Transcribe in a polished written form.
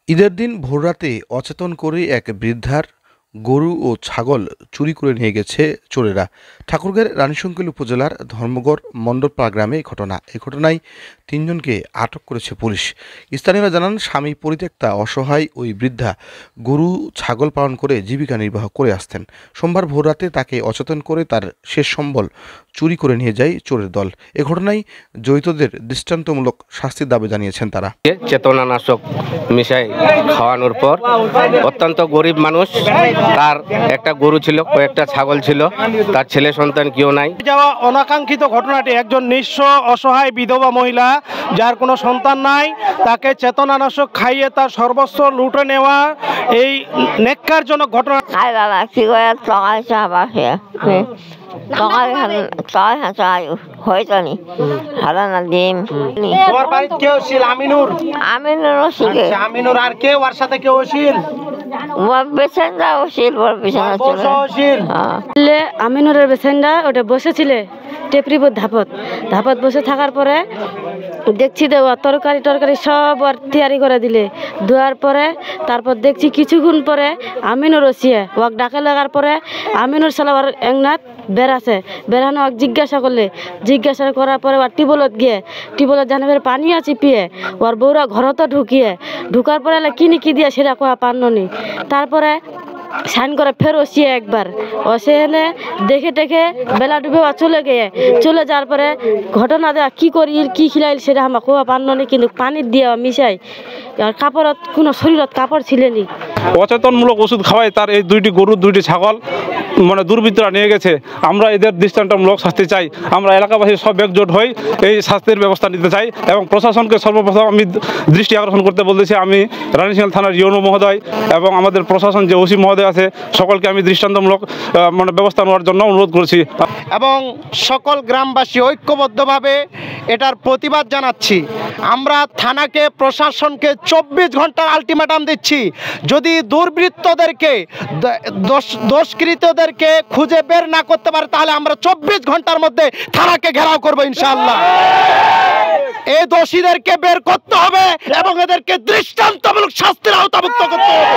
ঈদের দিন ভোররাতে অচেতন করে এক বৃদ্ধার গরু ও ছাগল চুরি করে নিয়ে গেছে চোরেরা। ঠাকুরগাঁওয়ের রানীশংকৈল উপজেলার ধর্মগড় মণ্ডলপাড়া গ্রামে এই ঘটনায় ৩ জনকে আটক করেছে পুলিশ। স্থানীয়রা জানান, স্বামী পরিত্যক্তা অসহায় ওই বৃদ্ধা গরু ছাগল পালন করে জীবিকা নির্বাহ করে আসতেন। সোমবার ভোররাতে তাকে অচেতন করে তার শেষ সম্বল চুরি করে নিয়ে যায় চোরের দল। এ ঘটনায় জড়িতদের দৃষ্টান্তমূলক শাস্তির দাবি জানিয়েছেন তারা। চেতনানাশক মিশাই খাওয়ানোর পর অত্যন্ত গরিব মানুষ, তার একটা গরু ছিল, কয়েকটা ছাগল ছিল, তার ছেলে সন্তান কেউ নাই। যাওয়া অনাকাঙ্ক্ষিত ঘটনাটি একজন নিঃস্ব অসহায় বিধবা মহিলা যার কোনো সন্তান নাই, তাকে চেতনানাশক খাইয়ে তার সর্বস্ব লুটে নেওয়া এই নেক্কারজনক ঘটনা। তোমার বাড়িতে কেউ ছিল? আমিনুর আমিনুর আর কেউ ওর সাথে কেউ ছিল? আমিনুরের বেসেন্ডা ওটা বসেছিলে টেপরিপুর ধাপত বসে থাকার পরে দেখছি দেওয়া তরকারি সব আর তৈরি করে দিলে ধোয়ার পরে তারপর দেখছি কিছুক্ষণ পরে আমিনুর ওসিয়ে ওয়াক ডাকে লাগার পরে আমিনুর সালাবার একনাথ বেড়ানো জিজ্ঞাসা করার পরে ওর টিবলত জানাবের পানি আছে পিয়ে ওর বউরা ঘরতো ঢুকার পরে কি দিয়ে সেটা কোয়া পাননি। তারপরে সাইন করে ফের ওসিয়ে একবার এনে দেখে বেলা ডুবে চলে যাওয়ার পরে ঘটনা দেওয়া কি করি কি খিলাইল সেটা আমার কোয়া পাননি, কিন্তু পানির দিয়ে মিশাই আর কাপড়ত কোনো শরীরত কাপড় ছিলেনি। অচেতনমূলক ওষুধ খাওয়াই তার এই 2টি গরু 2টি ছাগল দুর্বৃত্তরা নিয়ে গেছে। আমরা এদের দৃষ্টান্তমূলক শাস্তি চাই। আমরা এলাকাবাসী সব একজোট হই এই শাস্তির ব্যবস্থা নিতে চাই এবং প্রশাসনকে সর্বপ্রথম আমি দৃষ্টি আকর্ষণ করতে বলতেছি। আমি রানীশংকৈল থানার ইউনো মহোদয় এবং আমাদের প্রশাসন যে ওসি মহোদয় আছে সকলকে আমি দৃষ্টান্তমূলক ব্যবস্থা নেওয়ার জন্য অনুরোধ করছি এবং সকল গ্রামবাসী ঐক্যবদ্ধভাবে এটার প্রতিবাদ জানাচ্ছি। আমরা থানাকে প্রশাসনকে 24 ঘন্টার আলটিমেটাম দিচ্ছি। যদি দুর্বৃত্তদেরকে দোষকৃতদেরকে খুঁজে বের না করতে পারে তাহলে আমরা 24 ঘন্টার মধ্যে থানাকে ঘেরাও করবো ইনশাআল্লাহ। এই দোষীদেরকে বের করতে হবে এবং এদেরকে দৃষ্টান্তমূলক শাস্তির আওতাভুক্ত করতে হবে।